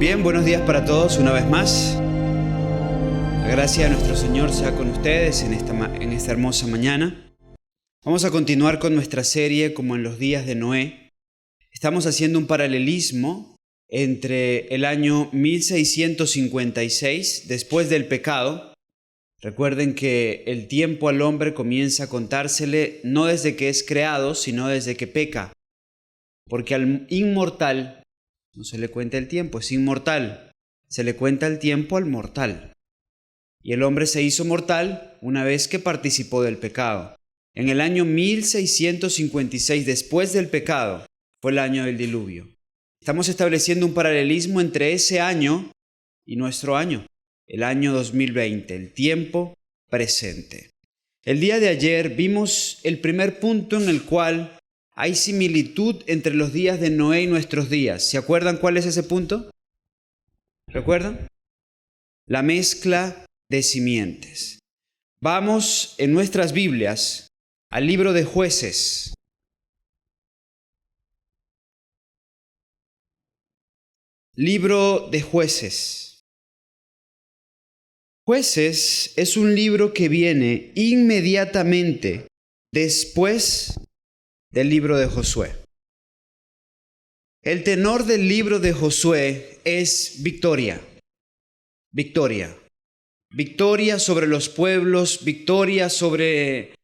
Bien, buenos días para todos una vez más. La gracia de nuestro Señor sea con ustedes en esta hermosa mañana. Vamos a continuar con nuestra serie como en los días de Noé. Estamos haciendo un paralelismo entre el año 1656, después del pecado. Recuerden que el tiempo al hombre comienza a contársele no desde que es creado, sino desde que peca. Porque al inmortal no se le cuenta el tiempo, es inmortal. Se le cuenta el tiempo al mortal. Y el hombre se hizo mortal una vez que participó del pecado. En el año 1656, después del pecado, fue el año del diluvio. Estamos estableciendo un paralelismo entre ese año y nuestro año, el año 2020, el tiempo presente. El día de ayer vimos el primer punto en el cual hay similitud entre los días de Noé y nuestros días. ¿Se acuerdan cuál es ese punto? ¿Recuerdan? La mezcla de simientes. Vamos en nuestras Biblias al libro de Jueces. Libro de Jueces. Jueces es un libro que viene inmediatamente después del libro de Josué. El tenor del libro de Josué es victoria. Victoria. Victoria sobre los pueblos, victoria sobre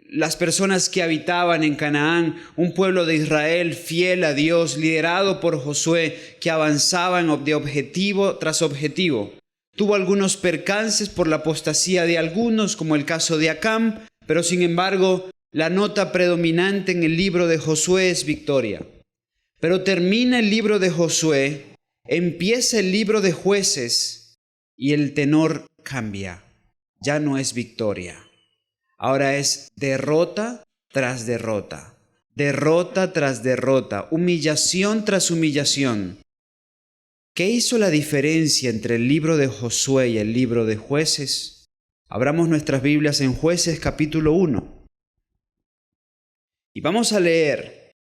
las personas que habitaban en Canaán, un pueblo de Israel fiel a Dios, liderado por Josué, que avanzaba de objetivo tras objetivo. Tuvo algunos percances por la apostasía de algunos, como el caso de Acán, pero sin embargo, la nota predominante en el libro de Josué es victoria. Pero termina el libro de Josué, empieza el libro de Jueces y el tenor cambia. Ya no es victoria. Ahora es derrota tras derrota, derrota tras derrota, humillación tras humillación. ¿Qué hizo la diferencia entre el libro de Josué y el libro de Jueces? Abramos nuestras Biblias en Jueces capítulo 1. Y vamos a leer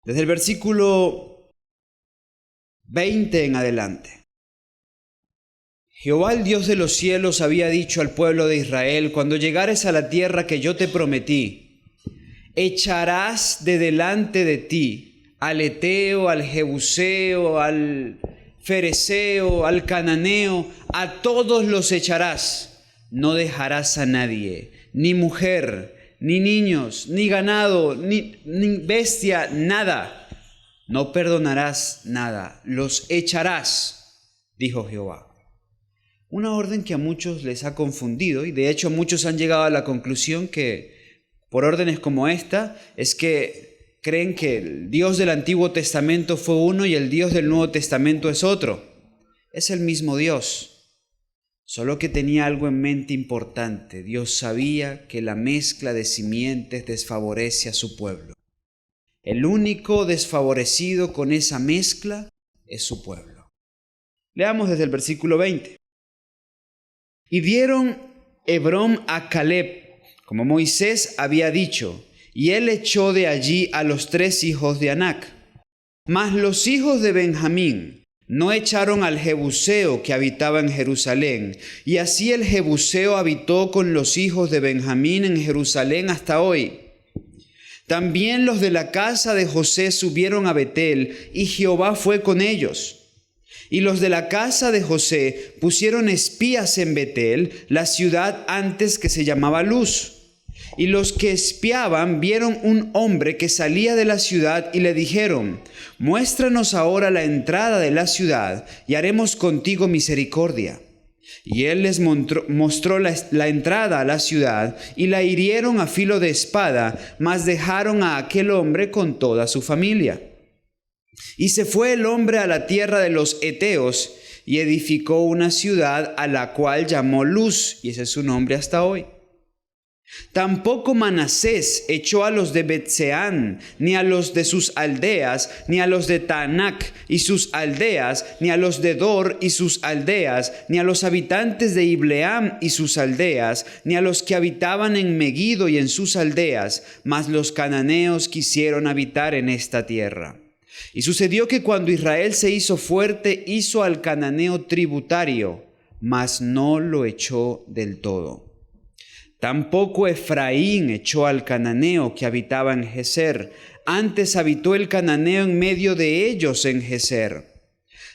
desde el versículo 20 en adelante. Jehová, el Dios de los cielos, había dicho al pueblo de Israel: cuando llegares a la tierra que yo te prometí, echarás de delante de ti al Eteo, al Jebuseo, al Fereceo, al Cananeo, a todos los echarás. No dejarás a nadie, ni mujer, ni niños, ni ganado, ni bestia, nada. No perdonarás nada, los echarás, dijo Jehová. Una orden que a muchos les ha confundido, y de hecho muchos han llegado a la conclusión que por órdenes como esta es que creen que el Dios del Antiguo Testamento fue uno y el Dios del Nuevo Testamento es otro. Es el mismo Dios. Solo que tenía algo en mente importante. Dios sabía que la mezcla de simientes desfavorece a su pueblo. El único desfavorecido con esa mezcla es su pueblo. Leamos desde el versículo 20. Y dieron Hebrón a Caleb, como Moisés había dicho, y él echó de allí a los 3 hijos de Anac. Mas los hijos de Benjamín no echaron al Jebuseo que habitaba en Jerusalén, y así el Jebuseo habitó con los hijos de Benjamín en Jerusalén hasta hoy. También los de la casa de José subieron a Betel, y Jehová fue con ellos. Y los de la casa de José pusieron espías en Betel, la ciudad antes que se llamaba Luz. Y los que espiaban vieron un hombre que salía de la ciudad y le dijeron: muéstranos ahora la entrada de la ciudad y haremos contigo misericordia. Y él les mostró la entrada a la ciudad y la hirieron a filo de espada, mas dejaron a aquel hombre con toda su familia. Y se fue el hombre a la tierra de los Eteos y edificó una ciudad a la cual llamó Luz, y ese es su nombre hasta hoy. Tampoco Manasés echó a los de Betseán, ni a los de sus aldeas, ni a los de Taanac y sus aldeas, ni a los de Dor y sus aldeas, ni a los habitantes de Ibleam y sus aldeas, ni a los que habitaban en Megido y en sus aldeas, mas los cananeos quisieron habitar en esta tierra. Y sucedió que cuando Israel se hizo fuerte, hizo al cananeo tributario, mas no lo echó del todo. Tampoco Efraín echó al cananeo que habitaba en Geser, antes habitó el cananeo en medio de ellos en Geser.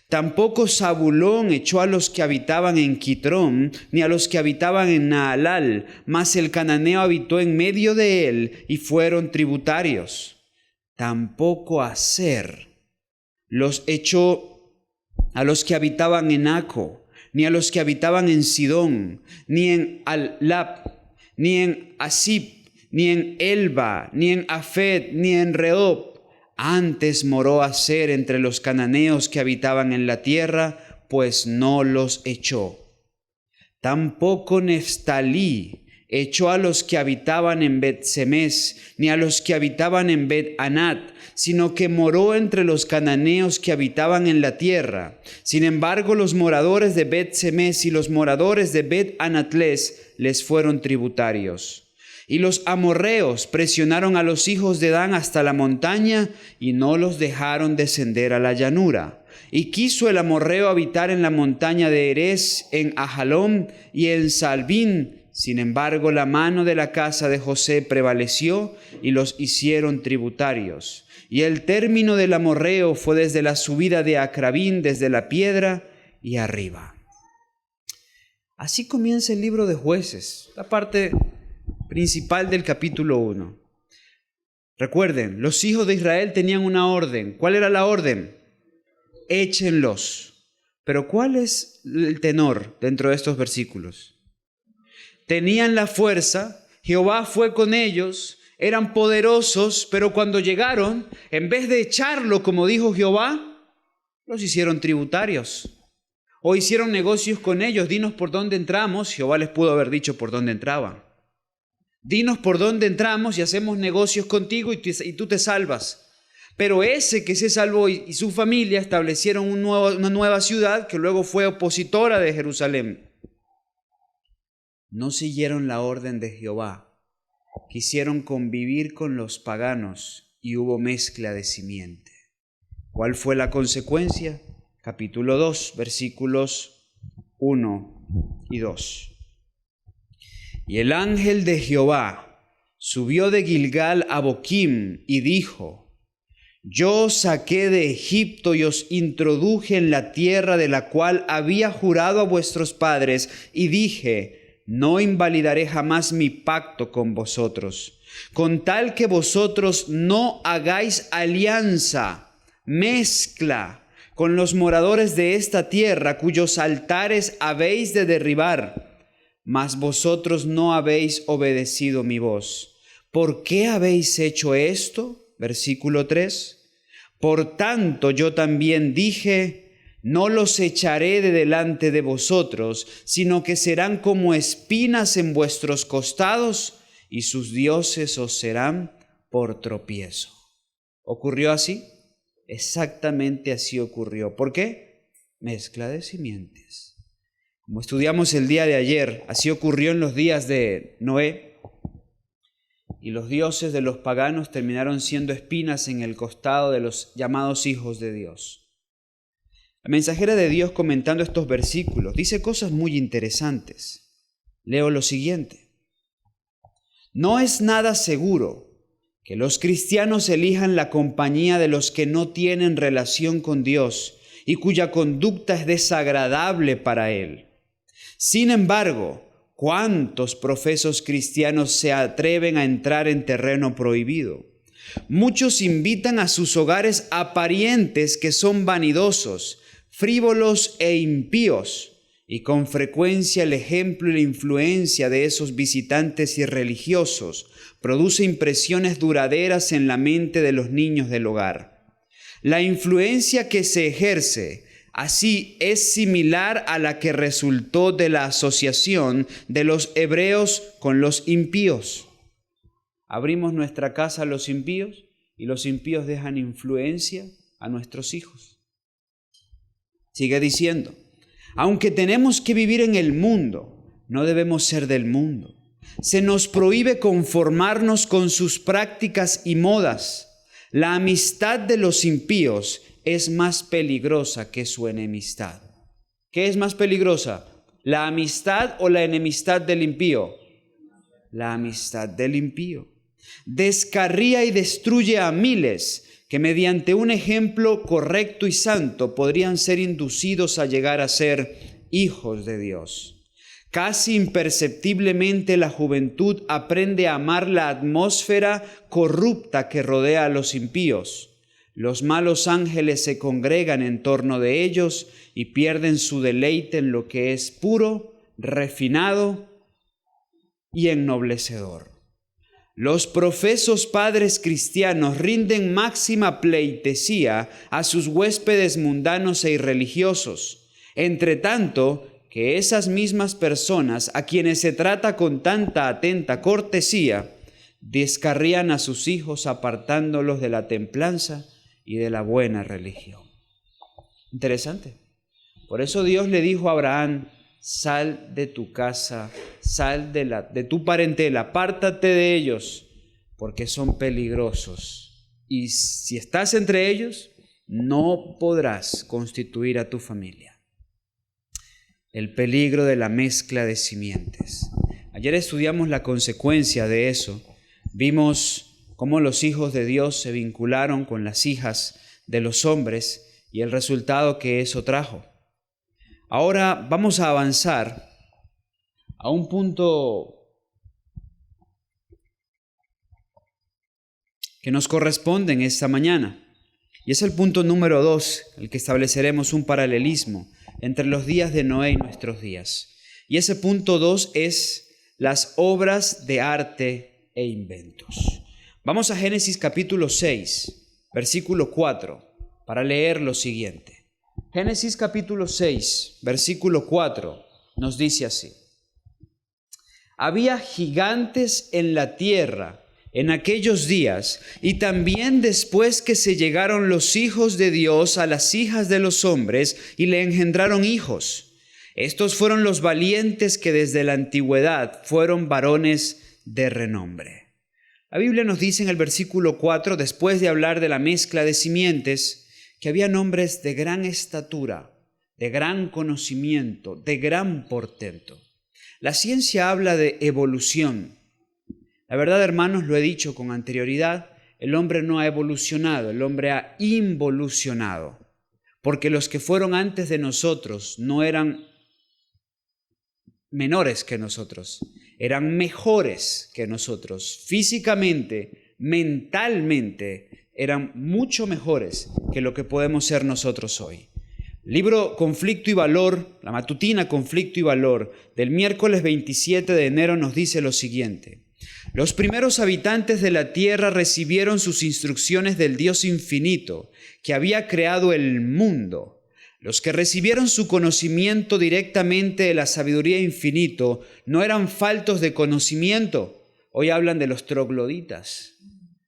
Tampoco Zabulón echó a los que habitaban en Quitrón, ni a los que habitaban en Naalal, mas el cananeo habitó en medio de él y fueron tributarios. Tampoco Aser los echó a los que habitaban en Aco, ni a los que habitaban en Sidón, ni en Al-Lab, ni en Asip, ni en Elba, ni en Afet, ni en Rehob. Antes moró Aser entre los cananeos que habitaban en la tierra, pues no los echó. Tampoco Neftalí echó a los que habitaban en Bet-Semes, ni a los que habitaban en Bet-Anat, sino que moró entre los cananeos que habitaban en la tierra. Sin embargo, los moradores de Bet-Semes y los moradores de Bet-Anatles les fueron tributarios. Y los amorreos presionaron a los hijos de Dan hasta la montaña y no los dejaron descender a la llanura. Y quiso el amorreo habitar en la montaña de Erez, en Ajalón y en Salbín. Sin embargo, la mano de la casa de José prevaleció y los hicieron tributarios. Y el término del amorreo fue desde la subida de Acrabín, desde la piedra y arriba. Así comienza el libro de Jueces, la parte principal del capítulo 1. Recuerden, los hijos de Israel tenían una orden. ¿Cuál era la orden? Échenlos. Pero ¿cuál es el tenor dentro de estos versículos? Tenían la fuerza, Jehová fue con ellos, eran poderosos, pero cuando llegaron, en vez de echarlo como dijo Jehová, los hicieron tributarios. O hicieron negocios con ellos. Dinos por dónde entramos. Jehová les pudo haber dicho por dónde entraban. Dinos por dónde entramos y hacemos negocios contigo y tú te salvas. Pero ese que se salvó y su familia establecieron una nueva ciudad que luego fue opositora de Jerusalén. No siguieron la orden de Jehová, quisieron convivir con los paganos y hubo mezcla de simiente. ¿Cuál fue la consecuencia? Capítulo 2, versículos 1 y 2. Y el ángel de Jehová subió de Gilgal a Boquim y dijo: Yo os saqué de Egipto y os introduje en la tierra de la cual había jurado a vuestros padres, y dije: no invalidaré jamás mi pacto con vosotros, con tal que vosotros no hagáis alianza, mezcla con los moradores de esta tierra, cuyos altares habéis de derribar, mas vosotros no habéis obedecido mi voz. ¿Por qué habéis hecho esto? Versículo 3. Por tanto yo también dije: no los echaré de delante de vosotros, sino que serán como espinas en vuestros costados, y sus dioses os serán por tropiezo. ¿Ocurrió así? Exactamente así ocurrió. ¿Por qué? Mezcla de simientes. Como estudiamos el día de ayer, así ocurrió en los días de Noé, y los dioses de los paganos terminaron siendo espinas en el costado de los llamados hijos de Dios. La mensajera de Dios, comentando estos versículos, dice cosas muy interesantes. Leo lo siguiente: no es nada seguro que los cristianos elijan la compañía de los que no tienen relación con Dios y cuya conducta es desagradable para Él. Sin embargo, ¿cuántos profesos cristianos se atreven a entrar en terreno prohibido? Muchos invitan a sus hogares a parientes que son vanidosos, frívolos e impíos, y con frecuencia el ejemplo y la influencia de esos visitantes irreligiosos produce impresiones duraderas en la mente de los niños del hogar. La influencia que se ejerce Así es similar a la que resultó de la asociación de los hebreos con los impíos. Abrimos nuestra casa a los impíos y los impíos dejan influencia a nuestros hijos. Sigue diciendo, aunque tenemos que vivir en el mundo, no debemos ser del mundo. Se nos prohíbe conformarnos con sus prácticas y modas. La amistad de los impíos es más peligrosa que su enemistad. ¿Qué es más peligrosa? ¿La amistad o la enemistad del impío? La amistad del impío. Descarría y destruye a miles que mediante un ejemplo correcto y santo podrían ser inducidos a llegar a ser hijos de Dios. Casi imperceptiblemente la juventud aprende a amar la atmósfera corrupta que rodea a los impíos. Los malos ángeles se congregan en torno de ellos y pierden su deleite en lo que es puro, refinado y ennoblecedor. Los profesos padres cristianos rinden máxima pleitesía a sus huéspedes mundanos e irreligiosos. Entre tanto, que esas mismas personas a quienes se trata con tanta atenta cortesía, descarrían a sus hijos apartándolos de la templanza y de la buena religión. Interesante. Por eso Dios le dijo a Abraham, sal de tu casa, sal de tu parentela, apártate de ellos, porque son peligrosos. Y si estás entre ellos, no podrás constituir a tu familia. El peligro de la mezcla de simientes. Ayer estudiamos la consecuencia de eso. Vimos cómo los hijos de Dios se vincularon con las hijas de los hombres y el resultado que eso trajo. Ahora vamos a avanzar a un punto que nos corresponde en esta mañana. Y es el punto número 2, el que estableceremos un paralelismo entre los días de Noé y nuestros días. Y ese punto 2 es las obras de arte e inventos. Vamos a Génesis capítulo 6, versículo 4, para leer lo siguiente. Génesis capítulo 6, versículo 4, nos dice así. Había gigantes en la tierra en aquellos días, y también después que se llegaron los hijos de Dios a las hijas de los hombres y le engendraron hijos. Estos fueron los valientes que desde la antigüedad fueron varones de renombre. La Biblia nos dice en el versículo 4, después de hablar de la mezcla de simientes, que había hombres de gran estatura, de gran conocimiento, de gran portento. La ciencia habla de evolución. La verdad, hermanos, lo he dicho con anterioridad, el hombre no ha evolucionado, el hombre ha involucionado, porque los que fueron antes de nosotros no eran menores que nosotros, eran mejores que nosotros, físicamente, mentalmente, eran mucho mejores que lo que podemos ser nosotros hoy. Libro Conflicto y Valor, la matutina Conflicto y Valor, del miércoles 27 de enero nos dice lo siguiente. Los primeros habitantes de la tierra recibieron sus instrucciones del Dios infinito, que había creado el mundo. Los que recibieron su conocimiento directamente de la sabiduría infinito no eran faltos de conocimiento. Hoy hablan de los trogloditas,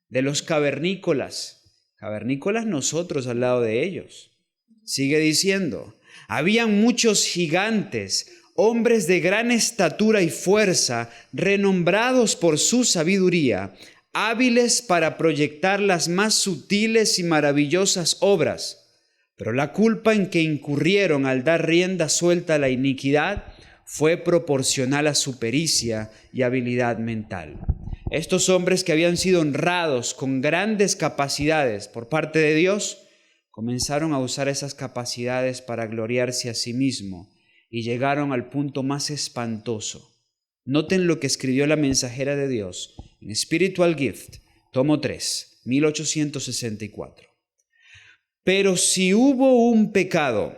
de los cavernícolas. Cavernícolas nosotros al lado de ellos. Sigue diciendo, habían muchos gigantes, hombres de gran estatura y fuerza, renombrados por su sabiduría, hábiles para proyectar las más sutiles y maravillosas obras. Pero la culpa en que incurrieron al dar rienda suelta a la iniquidad fue proporcional a su pericia y habilidad mental. Estos hombres que habían sido honrados con grandes capacidades por parte de Dios, comenzaron a usar esas capacidades para gloriarse a sí mismo y llegaron al punto más espantoso. Noten lo que escribió la mensajera de Dios en Spiritual Gift, tomo 3, 1864. Pero si hubo un pecado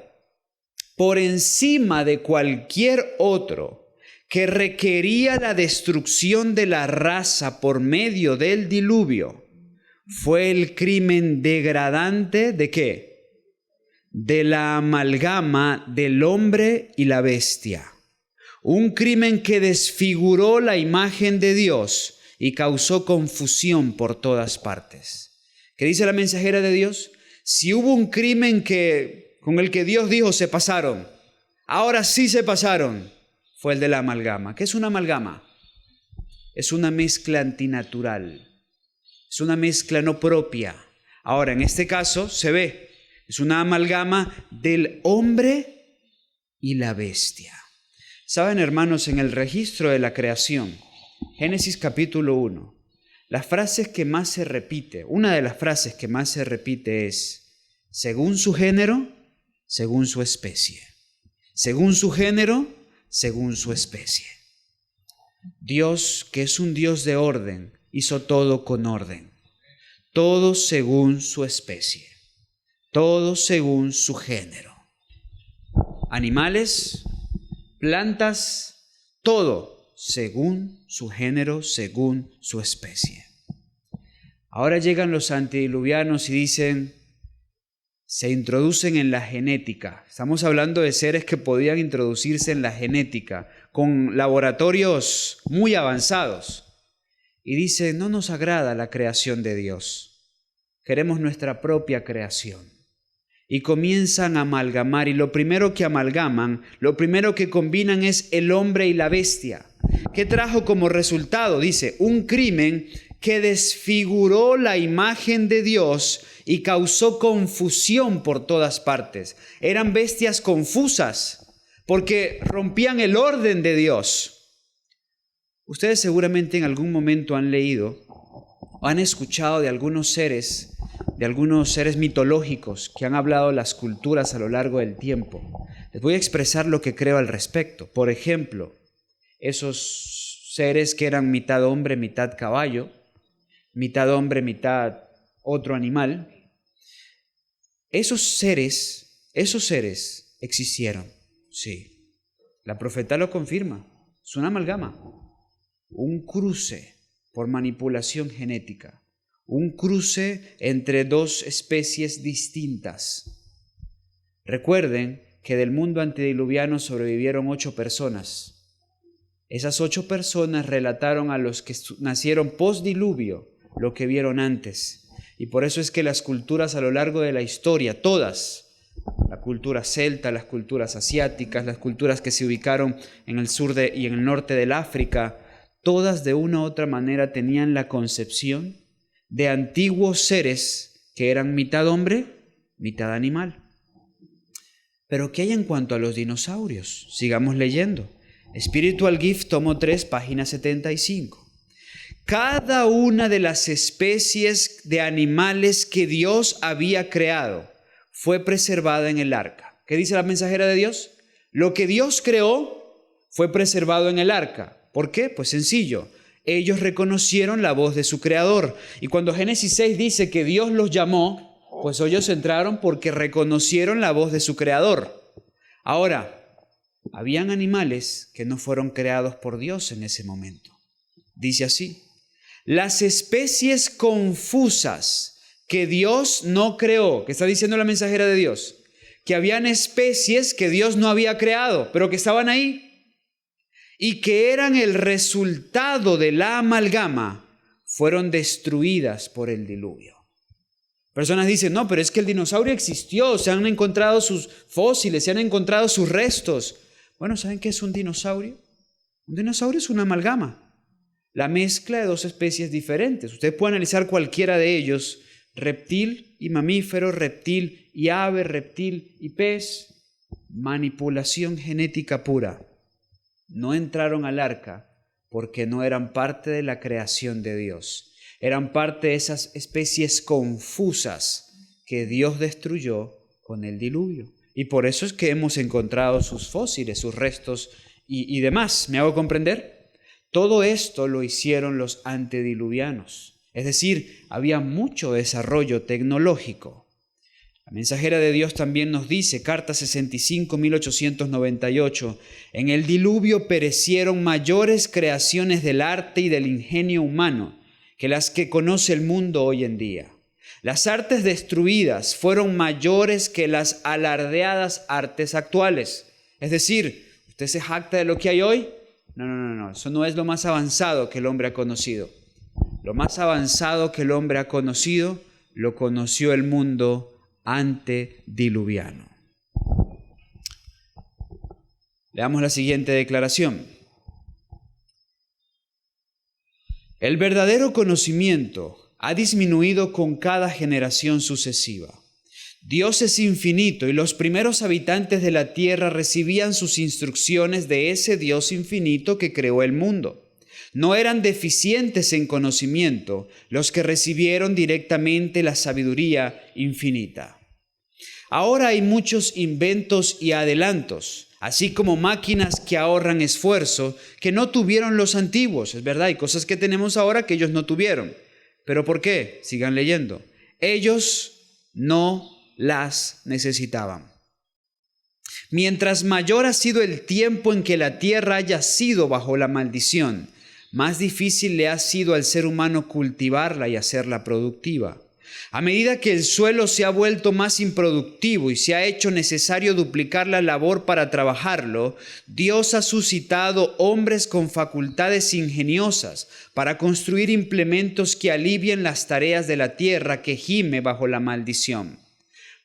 por encima de cualquier otro que requería la destrucción de la raza por medio del diluvio, fue el crimen degradante ¿de qué? de la amalgama del hombre y la bestia. Un crimen que desfiguró la imagen de Dios y causó confusión por todas partes. ¿Qué dice la mensajera de Dios? Si hubo un crimen con el que Dios dijo se pasaron, ahora sí se pasaron, fue el de la amalgama. ¿Qué es una amalgama? Es una mezcla antinatural, es una mezcla no propia. Ahora, en este caso se ve, es una amalgama del hombre y la bestia. Saben, hermanos, en el registro de la creación, Génesis capítulo 1, las frases que más se repite, una de las frases que más se repite es, según su género, según su especie. Según su género, según su especie. Dios, que es un Dios de orden, hizo todo con orden. Todo según su especie. Todo según su género. Animales, plantas, todo según su género, según su especie. Ahora llegan los antediluvianos y dicen, se introducen en la genética. Estamos hablando de seres que podían introducirse en la genética con laboratorios muy avanzados. Y dicen, no nos agrada la creación de Dios. Queremos nuestra propia creación. Y comienzan a amalgamar, y lo primero que amalgaman, lo primero que combinan es el hombre y la bestia. ¿Qué trajo como resultado? Dice, un crimen que desfiguró la imagen de Dios y causó confusión por todas partes. Eran bestias confusas porque rompían el orden de Dios. Ustedes seguramente en algún momento han leído o han escuchado de algunos seres mitológicos que han hablado de las culturas a lo largo del tiempo. Les voy a expresar lo que creo al respecto. Por ejemplo, esos seres que eran mitad hombre, mitad caballo, mitad hombre, mitad otro animal, esos seres existieron, sí. La profeta lo confirma, es una amalgama, un cruce por manipulación genética, un cruce entre dos especies distintas. Recuerden que del mundo antediluviano sobrevivieron 8 personas. Esas 8 personas relataron a los que nacieron postdiluvio lo que vieron antes. Y por eso es que las culturas a lo largo de la historia, todas, la cultura celta, las culturas asiáticas, las culturas que se ubicaron en el sur y en el norte del África, todas de una u otra manera tenían la concepción de antiguos seres que eran mitad hombre, mitad animal. Pero ¿qué hay en cuanto a los dinosaurios? Sigamos leyendo. Spiritual Gift, tomo 3, página 75. Cada una de las especies de animales que Dios había creado fue preservada en el arca. ¿Qué dice la mensajera de Dios? Lo que Dios creó fue preservado en el arca. ¿Por qué? Pues sencillo. Ellos reconocieron la voz de su creador. Y cuando Génesis 6 dice que Dios los llamó, pues ellos entraron porque reconocieron la voz de su creador. Ahora, habían animales que no fueron creados por Dios en ese momento. Dice así. Las especies confusas que Dios no creó, que está diciendo la mensajera de Dios, que habían especies que Dios no había creado, pero que estaban ahí y que eran el resultado de la amalgama, fueron destruidas por el diluvio. Personas dicen, no, pero es que el dinosaurio existió, se han encontrado sus fósiles, se han encontrado sus restos. Bueno, ¿saben qué es un dinosaurio? Un dinosaurio es una amalgama. La mezcla de 2 especies diferentes. Usted puede analizar cualquiera de ellos, reptil y mamífero, reptil y ave, reptil y pez. Manipulación genética pura. No entraron al arca porque no eran parte de la creación de Dios. Eran parte de esas especies confusas que Dios destruyó con el diluvio. Y por eso es que hemos encontrado sus fósiles, sus restos y demás. ¿Me hago comprender? Todo esto lo hicieron los antediluvianos, es decir, había mucho desarrollo tecnológico. La mensajera de Dios también nos dice, carta 65, 1898, en el diluvio perecieron mayores creaciones del arte y del ingenio humano que las que conoce el mundo hoy en día. Las artes destruidas fueron mayores que las alardeadas artes actuales. Es decir, ¿usted se jacta de lo que hay hoy? No. Eso no es lo más avanzado que el hombre ha conocido. Lo más avanzado que el hombre ha conocido lo conoció el mundo antediluviano. Leamos la siguiente declaración. El verdadero conocimiento ha disminuido con cada generación sucesiva. Dios es infinito y los primeros habitantes de la tierra recibían sus instrucciones de ese Dios infinito que creó el mundo. No eran deficientes en conocimiento los que recibieron directamente la sabiduría infinita. Ahora hay muchos inventos y adelantos, así como máquinas que ahorran esfuerzo que no tuvieron los antiguos. Es verdad, hay cosas que tenemos ahora que ellos no tuvieron. ¿Pero por qué? Sigan leyendo. Ellos no las necesitaban. Mientras mayor ha sido el tiempo en que la tierra haya sido bajo la maldición, más difícil le ha sido al ser humano cultivarla y hacerla productiva. A medida que el suelo se ha vuelto más improductivo y se ha hecho necesario duplicar la labor para trabajarlo, Dios ha suscitado hombres con facultades ingeniosas para construir implementos que alivien las tareas de la tierra que gime bajo la maldición.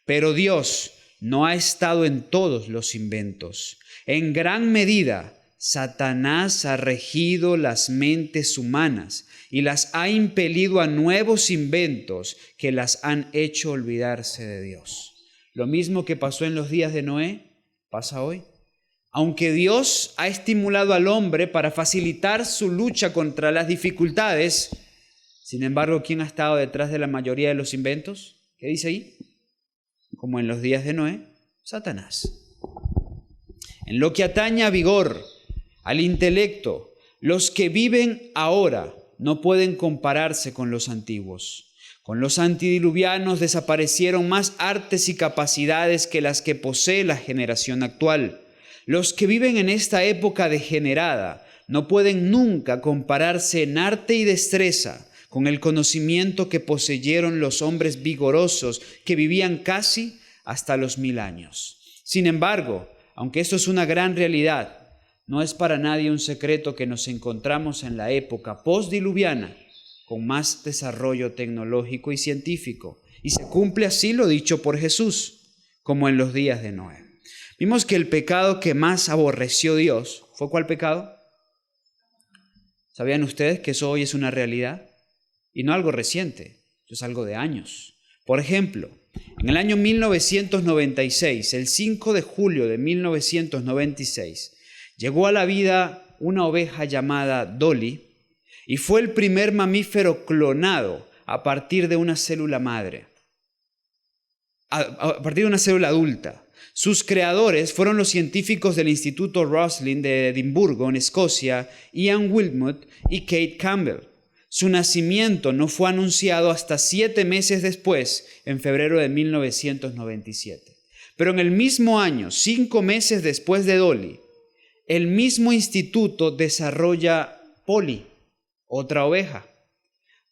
Pero Dios no ha estado en todos los inventos. En gran medida, Satanás ha regido las mentes humanas y las ha impelido a nuevos inventos que las han hecho olvidarse de Dios. Lo mismo que pasó en los días de Noé, pasa hoy. Aunque Dios ha estimulado al hombre para facilitar su lucha contra las dificultades, sin embargo, ¿quién ha estado detrás de la mayoría de los inventos? ¿Qué dice ahí? Como en los días de Noé, Satanás. En lo que atañe a vigor, al intelecto, los que viven ahora no pueden compararse con los antiguos. Con los antediluvianos desaparecieron más artes y capacidades que las que posee la generación actual. Los que viven en esta época degenerada no pueden nunca compararse en arte y destreza con el conocimiento que poseyeron los hombres vigorosos que vivían casi hasta los 1000 años. Sin embargo, aunque esto es una gran realidad, no es para nadie un secreto que nos encontramos en la época postdiluviana con más desarrollo tecnológico y científico. Y se cumple así lo dicho por Jesús, como en los días de Noé. Vimos que el pecado que más aborreció Dios, ¿fue cuál pecado? ¿Sabían ustedes que eso hoy es una realidad? Y no algo reciente, eso es algo de años. Por ejemplo, en el año 1996, el 5 de julio de 1996, llegó a la vida una oveja llamada Dolly y fue el primer mamífero clonado a partir de una célula madre, a partir de una célula adulta. Sus creadores fueron los científicos del Instituto Roslin de Edimburgo, en Escocia, Ian Wilmot y Kate Campbell. Su nacimiento no fue anunciado hasta 7 meses después, en febrero de 1997. Pero en el mismo año, 5 meses después de Dolly, el mismo instituto desarrolla Polly, otra oveja.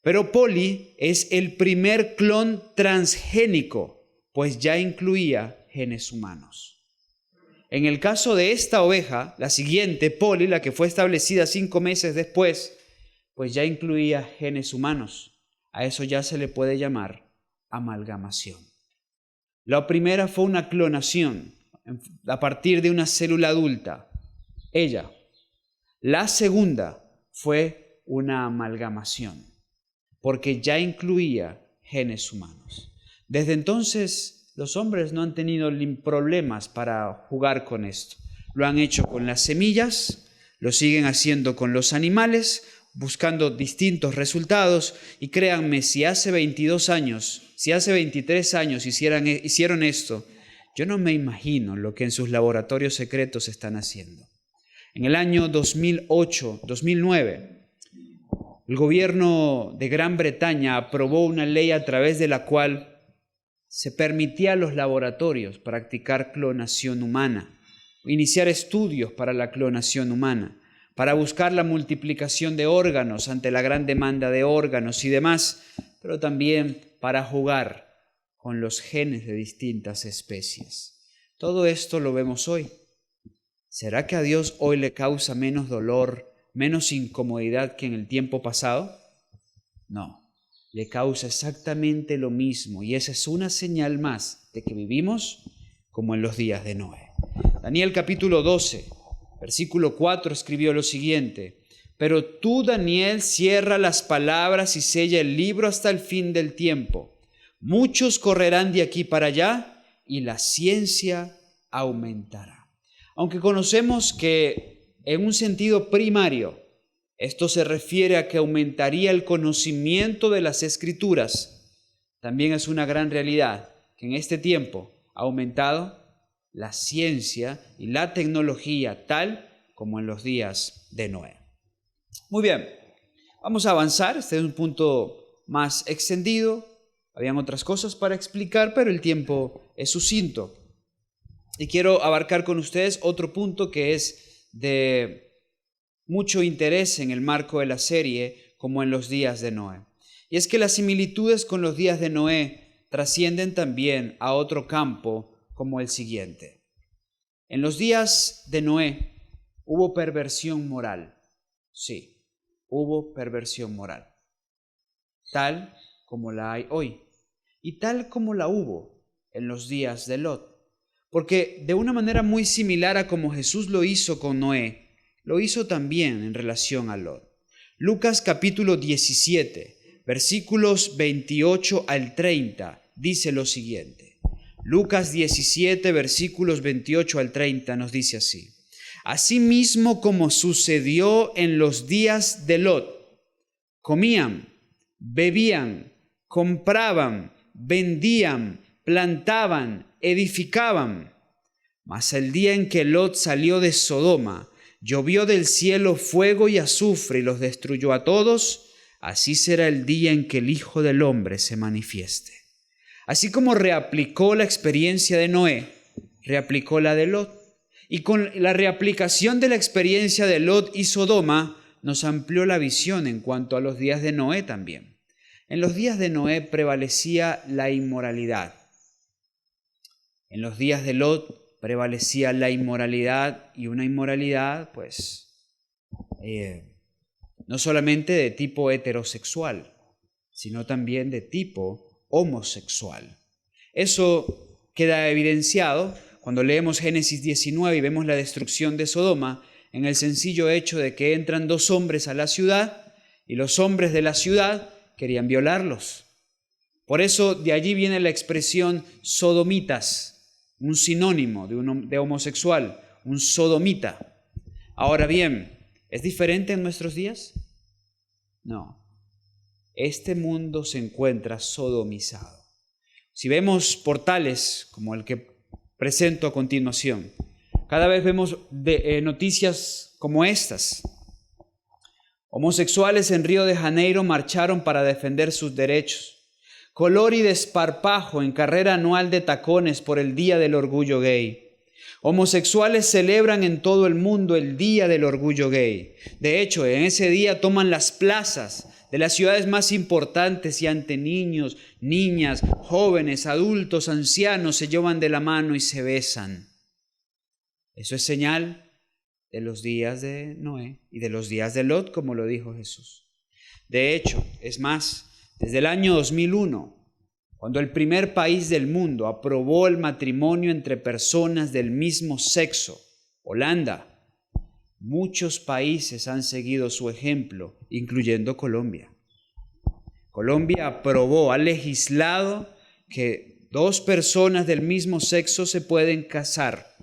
Pero Polly es el primer clon transgénico, pues ya incluía genes humanos. En el caso de esta oveja, la siguiente, Polly, la que fue establecida 5 meses después, pues ya incluía genes humanos. A eso ya se le puede llamar amalgamación. La primera fue una clonación a partir de una célula adulta. Ella. La segunda fue una amalgamación, porque ya incluía genes humanos. Desde entonces, los hombres no han tenido problemas para jugar con esto. Lo han hecho con las semillas, lo siguen haciendo con los animales, buscando distintos resultados. Y créanme, si hace 22 años, si hace 23 años hicieron esto, yo no me imagino lo que en sus laboratorios secretos están haciendo. En el año 2009, el gobierno de Gran Bretaña aprobó una ley a través de la cual se permitía a los laboratorios practicar clonación humana, iniciar estudios para la clonación humana, para buscar la multiplicación de órganos ante la gran demanda de órganos y demás, pero también para jugar con los genes de distintas especies. Todo esto lo vemos hoy. ¿Será que a Dios hoy le causa menos dolor, menos incomodidad que en el tiempo pasado? No, le causa exactamente lo mismo, y esa es una señal más de que vivimos como en los días de Noé. Daniel capítulo 12, versículo 4 escribió lo siguiente: pero tú, Daniel, cierra las palabras y sella el libro hasta el fin del tiempo. Muchos correrán de aquí para allá y la ciencia aumentará. Aunque conocemos que en un sentido primario esto se refiere a que aumentaría el conocimiento de las Escrituras, también es una gran realidad que en este tiempo ha aumentado la ciencia y la tecnología tal como en los días de Noé. Muy bien, vamos a avanzar. Este es un punto más extendido. Habían otras cosas para explicar, pero el tiempo es sucinto. Y quiero abarcar con ustedes otro punto que es de mucho interés en el marco de la serie, como en los días de Noé. Y es que las similitudes con los días de Noé trascienden también a otro campo, como el siguiente. En los días de Noé hubo perversión moral. Sí, hubo perversión moral, tal como la hay hoy y tal como la hubo en los días de Lot. Porque de una manera muy similar a como Jesús lo hizo con Noé, lo hizo también en relación a Lot. Lucas capítulo 17, versículos 28 al 30, dice lo siguiente. Lucas 17, versículos 28 al 30 nos dice así: asimismo como sucedió en los días de Lot, comían, bebían, compraban, vendían, plantaban, edificaban. Mas el día en que Lot salió de Sodoma, llovió del cielo fuego y azufre y los destruyó a todos. Así será el día en que el Hijo del Hombre se manifieste. Así como reaplicó la experiencia de Noé, reaplicó la de Lot. Y con la reaplicación de la experiencia de Lot y Sodoma, nos amplió la visión en cuanto a los días de Noé también. En los días de Noé prevalecía la inmoralidad. En los días de Lot prevalecía la inmoralidad, y una inmoralidad, no solamente de tipo heterosexual, sino también de tipo homosexual. Eso queda evidenciado cuando leemos Génesis 19 y vemos la destrucción de Sodoma, en el sencillo hecho de que entran dos hombres a la ciudad y los hombres de la ciudad querían violarlos. Por eso de allí viene la expresión sodomitas, un sinónimo de homosexual, un sodomita. Ahora bien, ¿es diferente en nuestros días? No. Este mundo se encuentra sodomizado. Si vemos portales como el que presento a continuación, cada vez vemos noticias como estas. Homosexuales en Río de Janeiro marcharon para defender sus derechos. Color y desparpajo en carrera anual de tacones por el Día del Orgullo Gay. Homosexuales celebran en todo el mundo el Día del Orgullo Gay. De hecho, en ese día toman las plazas de las ciudades más importantes y ante niños, niñas, jóvenes, adultos, ancianos se llevan de la mano y se besan. Eso es señal de los días de Noé y de los días de Lot, como lo dijo Jesús. De hecho, es más, desde el año 2001, cuando el primer país del mundo aprobó el matrimonio entre personas del mismo sexo, Holanda, muchos países han seguido su ejemplo, incluyendo Colombia. Colombia aprobó, ha legislado que dos personas del mismo sexo se pueden casar.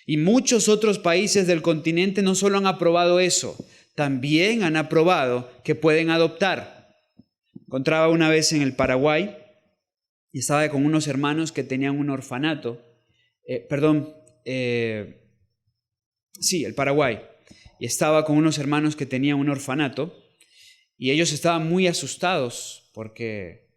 Y muchos otros países del continente no solo han aprobado eso, también han aprobado que pueden adoptar. Encontraba una vez en el Paraguay y estaba con unos hermanos que tenían un orfanato. El Paraguay. Y estaba con unos hermanos que tenían un orfanato y ellos estaban muy asustados porque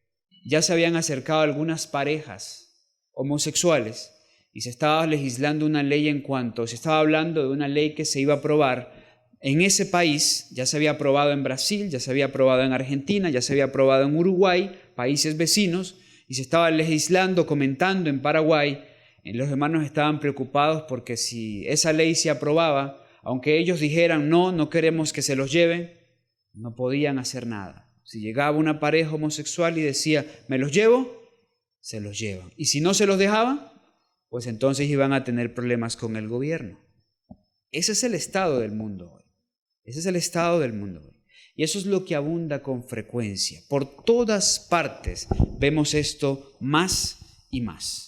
ya se habían acercado algunas parejas homosexuales y se estaba legislando una ley se estaba hablando de una ley que se iba a aprobar en ese país. Ya se había aprobado en Brasil, ya se había aprobado en Argentina, ya se había aprobado en Uruguay, países vecinos y se estaba legislando, comentando en Paraguay. Los hermanos estaban preocupados porque si esa ley se aprobaba, aunque ellos dijeran no queremos que se los lleven, no podían hacer nada. Si llegaba una pareja homosexual y decía, ¿me los llevo?, se los llevan. Y si no se los dejaban, pues entonces iban a tener problemas con el gobierno. Ese es el estado del mundo hoy. Ese es el estado del mundo hoy. Y eso es lo que abunda con frecuencia. Por todas partes vemos esto más y más.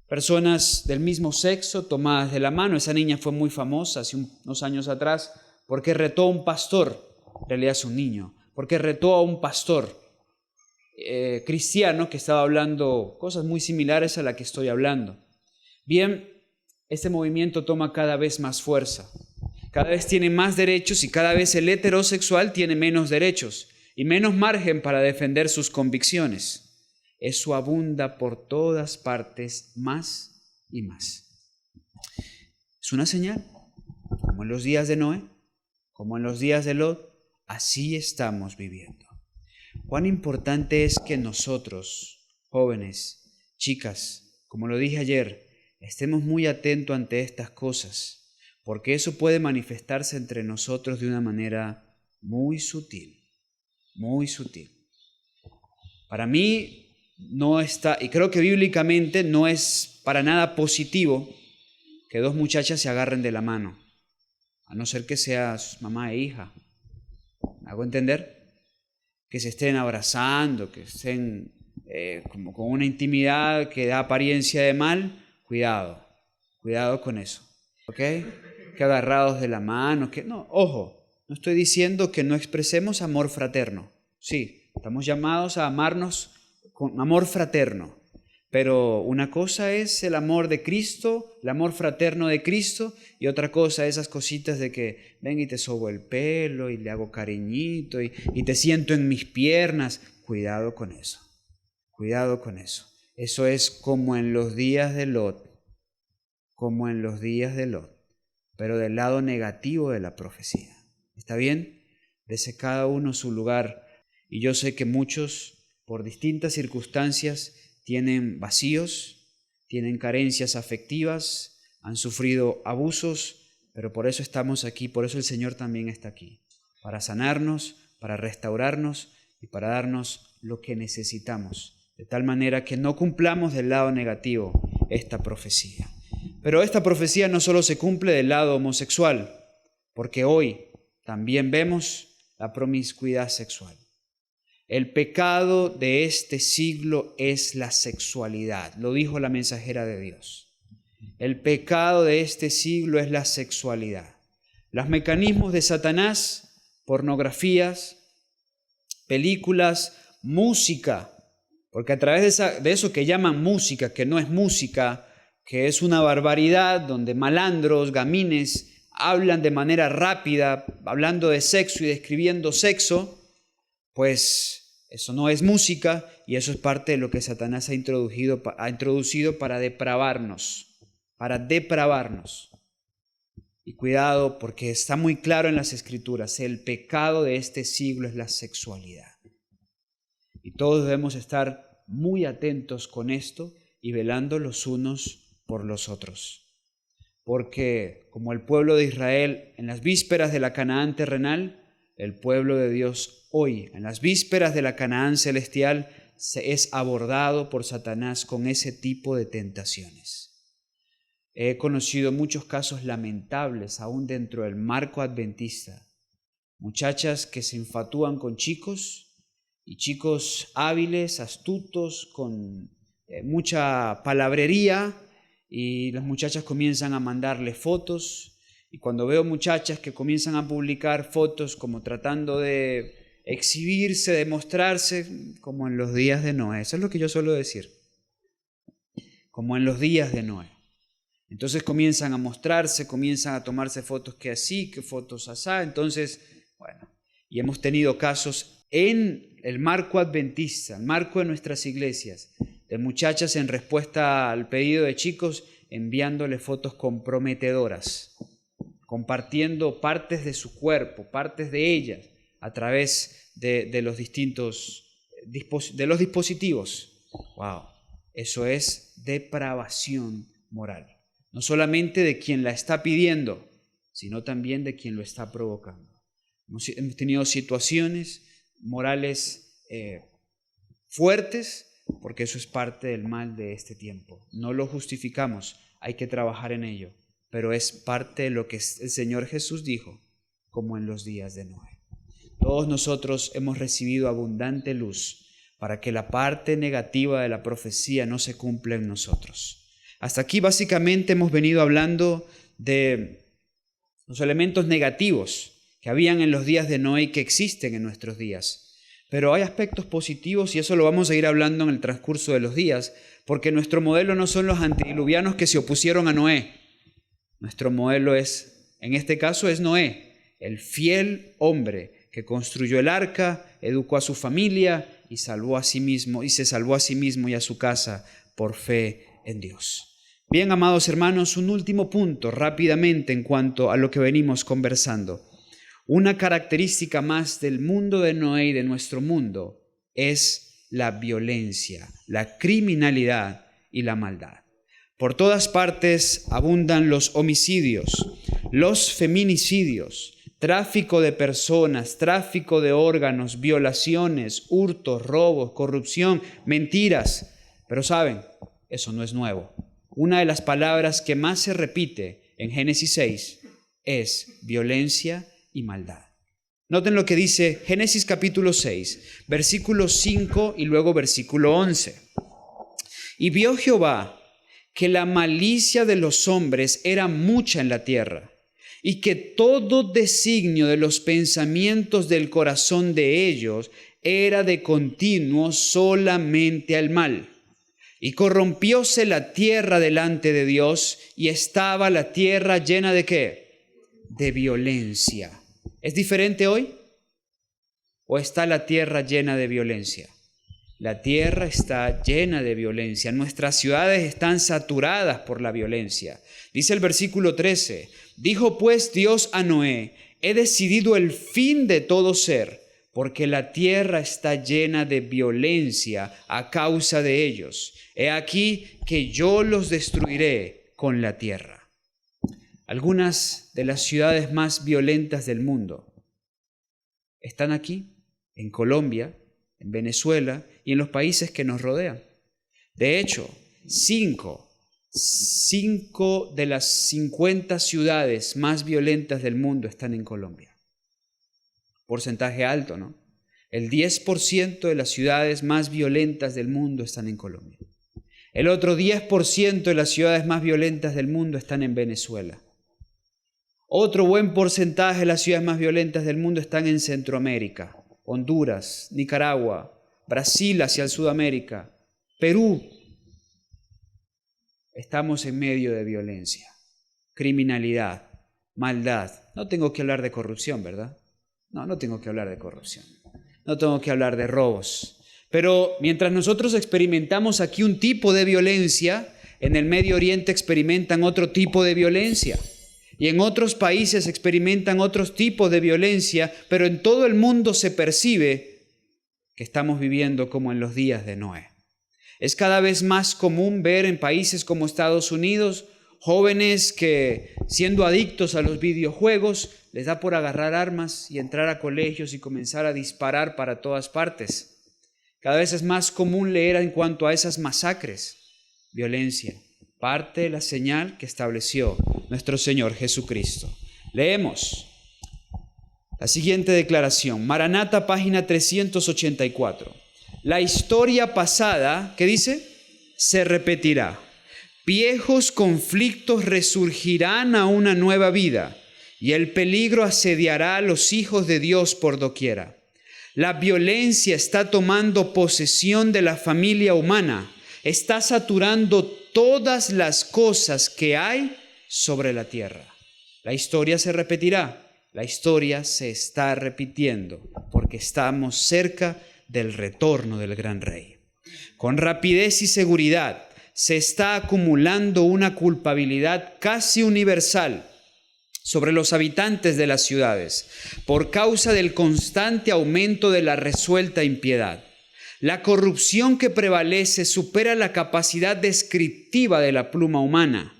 Personas del mismo sexo tomadas de la mano. Esa niña fue muy famosa hace unos años atrás porque retó a un pastor, en realidad es un niño, porque retó a un pastor cristiano que estaba hablando cosas muy similares a la que estoy hablando. Bien, este movimiento toma cada vez más fuerza, cada vez tiene más derechos y cada vez el heterosexual tiene menos derechos y menos margen para defender sus convicciones. Eso abunda por todas partes más y más. Es una señal, como en los días de Noé, como en los días de Lot, así estamos viviendo. Cuán importante es que nosotros, jóvenes, chicas, como lo dije ayer, estemos muy atentos ante estas cosas, porque eso puede manifestarse entre nosotros de una manera muy sutil, muy sutil. Para mí no está, y creo que bíblicamente no es para nada positivo que dos muchachas se agarren de la mano, a no ser que seas mamá e hija. ¿Me hago entender? Que se estén abrazando, que estén como con una intimidad que da apariencia de mal, cuidado con eso, ¿ok? Que agarrados de la mano, que no, ojo, no estoy diciendo que no expresemos amor fraterno, sí, estamos llamados a amarnos con amor fraterno, pero una cosa es el amor de Cristo, el amor fraterno de Cristo, y otra cosa esas cositas de que ven y te sobo el pelo y le hago cariñito y te siento en mis piernas. Cuidado con eso, cuidado con eso. Eso es como en los días de Lot, pero del lado negativo de la profecía. ¿Está bien? Dese cada uno su lugar. Y yo sé que muchos, por distintas circunstancias, tienen vacíos, tienen carencias afectivas, han sufrido abusos, pero por eso estamos aquí, por eso el Señor también está aquí, para sanarnos, para restaurarnos y para darnos lo que necesitamos, de tal manera que no cumplamos del lado negativo esta profecía. Pero esta profecía no solo se cumple del lado homosexual, porque hoy también vemos la promiscuidad sexual. El pecado de este siglo es la sexualidad, lo dijo la mensajera de Dios. El pecado de este siglo es la sexualidad. Los mecanismos de Satanás, pornografías, películas, música, porque a través de eso que llaman música, que no es música, que es una barbaridad, donde malandros, gamines, hablan de manera rápida, hablando de sexo y describiendo sexo, pues eso no es música y eso es parte de lo que Satanás ha introducido para depravarnos, Y cuidado, porque está muy claro en las Escrituras, el pecado de este siglo es la sexualidad. Y todos debemos estar muy atentos con esto y velando los unos por los otros. Porque como el pueblo de Israel en las vísperas de la Canaán terrenal, el pueblo de Dios hoy, en las vísperas de la Canaán celestial, es abordado por Satanás con ese tipo de tentaciones. He conocido muchos casos lamentables aún dentro del marco adventista. Muchachas que se infatuan con chicos y chicos hábiles, astutos, con mucha palabrería, y las muchachas comienzan a mandarle fotos. Y cuando veo muchachas que comienzan a publicar fotos como tratando de exhibirse, de mostrarse, como en los días de Noé. Eso es lo que yo suelo decir. Como en los días de Noé. Entonces comienzan a mostrarse, comienzan a tomarse fotos que así, que fotos asá. Entonces, bueno, y hemos tenido casos en el marco adventista, el marco de nuestras iglesias, de muchachas en respuesta al pedido de chicos, enviándole fotos comprometedoras, compartiendo partes de su cuerpo, partes de ellas, a través de los distintos de los dispositivos. ¡Wow! Eso es depravación moral. No solamente de quien la está pidiendo, sino también de quien lo está provocando. Hemos tenido situaciones morales fuertes, porque eso es parte del mal de este tiempo. No lo justificamos, hay que trabajar en ello, pero es parte de lo que el Señor Jesús dijo, como en los días de Noé. Todos nosotros hemos recibido abundante luz para que la parte negativa de la profecía no se cumpla en nosotros. Hasta aquí básicamente hemos venido hablando de los elementos negativos que habían en los días de Noé y que existen en nuestros días. Pero hay aspectos positivos y eso lo vamos a ir hablando en el transcurso de los días, porque nuestro modelo no son los antediluvianos que se opusieron a Noé. Nuestro modelo en este caso es Noé, el fiel hombre que construyó el arca, educó a su familia y se salvó a sí mismo y a su casa por fe en Dios. Bien, amados hermanos, un último punto rápidamente en cuanto a lo que venimos conversando. Una característica más del mundo de Noé y de nuestro mundo es la violencia, la criminalidad y la maldad. Por todas partes abundan los homicidios, los feminicidios, tráfico de personas, tráfico de órganos, violaciones, hurtos, robos, corrupción, mentiras. Pero ¿saben? Eso no es nuevo. Una de las palabras que más se repite en Génesis 6 es violencia y maldad. Noten lo que dice Génesis capítulo 6, versículo 5 y luego versículo 11. Y vio Jehová que la malicia de los hombres era mucha en la tierra, y que todo designio de los pensamientos del corazón de ellos era de continuo solamente al mal. Y corrompióse la tierra delante de Dios, y estaba la tierra llena ¿de qué? De violencia. ¿Es diferente hoy? ¿O está la tierra llena de violencia? La tierra está llena de violencia. Nuestras ciudades están saturadas por la violencia. Dice el versículo 13, dijo pues Dios a Noé, he decidido el fin de todo ser, porque la tierra está llena de violencia a causa de ellos. He aquí que yo los destruiré con la tierra. Algunas de las ciudades más violentas del mundo están aquí, en Colombia, en Venezuela y en los países que nos rodean. De hecho, 5 de las 50 ciudades más violentas del mundo están en Colombia. Porcentaje alto, ¿no? El 10% de las ciudades más violentas del mundo están en Colombia. El otro 10% de las ciudades más violentas del mundo están en Venezuela. Otro buen porcentaje de las ciudades más violentas del mundo están en Centroamérica, Honduras, Nicaragua, Brasil hacia el Sudamérica, Perú. Estamos en medio de violencia, criminalidad, maldad. No tengo que hablar de corrupción, ¿verdad? No tengo que hablar de corrupción. No tengo que hablar de robos. Pero mientras nosotros experimentamos aquí un tipo de violencia, en el Medio Oriente experimentan otro tipo de violencia. Y en otros países experimentan otros tipos de violencia, pero en todo el mundo se percibe que estamos viviendo como en los días de Noé. Es cada vez más común ver en países como Estados Unidos jóvenes que, siendo adictos a los videojuegos, les da por agarrar armas y entrar a colegios y comenzar a disparar para todas partes. Cada vez es más común leer en cuanto a esas masacres, violencia, parte de la señal que estableció nuestro Señor Jesucristo. Leemos la siguiente declaración, Maranata, página 384. La historia pasada, ¿qué dice? Se repetirá. Viejos conflictos resurgirán a una nueva vida y el peligro asediará a los hijos de Dios por doquiera. La violencia está tomando posesión de la familia humana, está saturando todas las cosas que hay sobre la tierra. La historia se repetirá, la historia se está repitiendo porque estamos cerca del retorno del gran rey. Con rapidez y seguridad se está acumulando una culpabilidad casi universal sobre los habitantes de las ciudades por causa del constante aumento de la resuelta impiedad. La corrupción que prevalece supera la capacidad descriptiva de la pluma humana.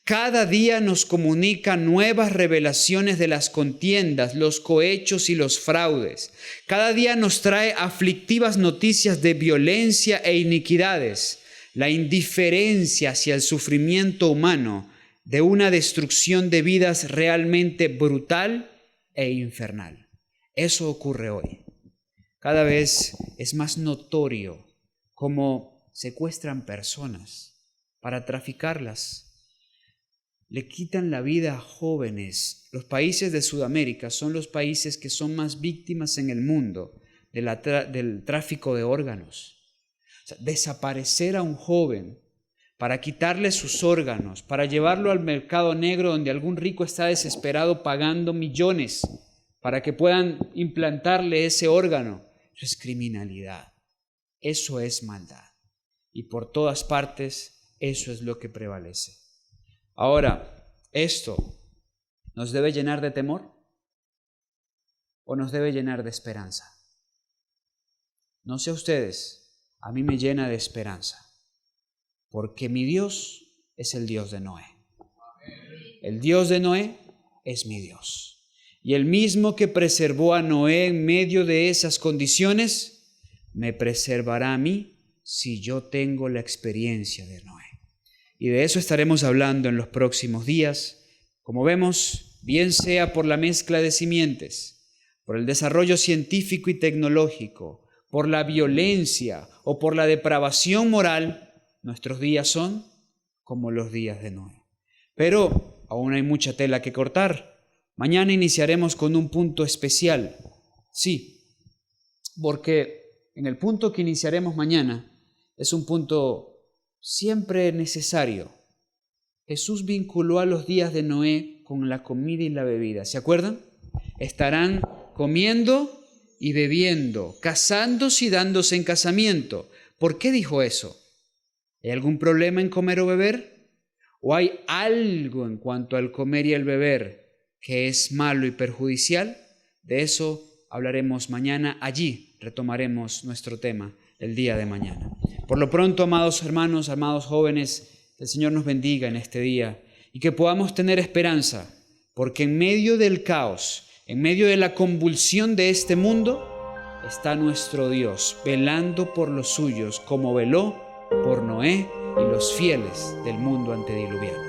Cada día nos comunica nuevas revelaciones de las contiendas, los cohechos y los fraudes. Cada día nos trae aflictivas noticias de violencia e iniquidades, la indiferencia hacia el sufrimiento humano, de una destrucción de vidas realmente brutal e infernal. Eso ocurre hoy. Cada vez es más notorio cómo secuestran personas para traficarlas. Le quitan la vida a jóvenes. Los países de Sudamérica son los países que son más víctimas en el mundo del tráfico de órganos. O sea, desaparecer a un joven para quitarle sus órganos, para llevarlo al mercado negro donde algún rico está desesperado pagando millones para que puedan implantarle ese órgano. Eso es criminalidad. Eso es maldad. Y por todas partes eso es lo que prevalece. Ahora, ¿esto nos debe llenar de temor o nos debe llenar de esperanza? No sé a ustedes, a mí me llena de esperanza, porque mi Dios es el Dios de Noé. El Dios de Noé es mi Dios. Y el mismo que preservó a Noé en medio de esas condiciones, me preservará a mí si yo tengo la experiencia de Noé. Y de eso estaremos hablando en los próximos días. Como vemos, bien sea por la mezcla de simientes, por el desarrollo científico y tecnológico, por la violencia o por la depravación moral, nuestros días son como los días de Noé. Pero aún hay mucha tela que cortar. Mañana iniciaremos con un punto especial. Sí, porque en el punto que iniciaremos mañana es un punto siempre necesario. Jesús vinculó a los días de Noé con la comida y la bebida. ¿Se acuerdan? Estarán comiendo y bebiendo, casándose y dándose en casamiento. ¿Por qué dijo eso? ¿Hay algún problema en comer o beber? ¿O hay algo en cuanto al comer y el beber que es malo y perjudicial? De eso hablaremos mañana. Allí retomaremos nuestro tema el día de mañana. Por lo pronto, amados hermanos, amados jóvenes, que el Señor nos bendiga en este día y que podamos tener esperanza, porque en medio del caos, en medio de la convulsión de este mundo, está nuestro Dios velando por los suyos como veló por Noé y los fieles del mundo antediluviano.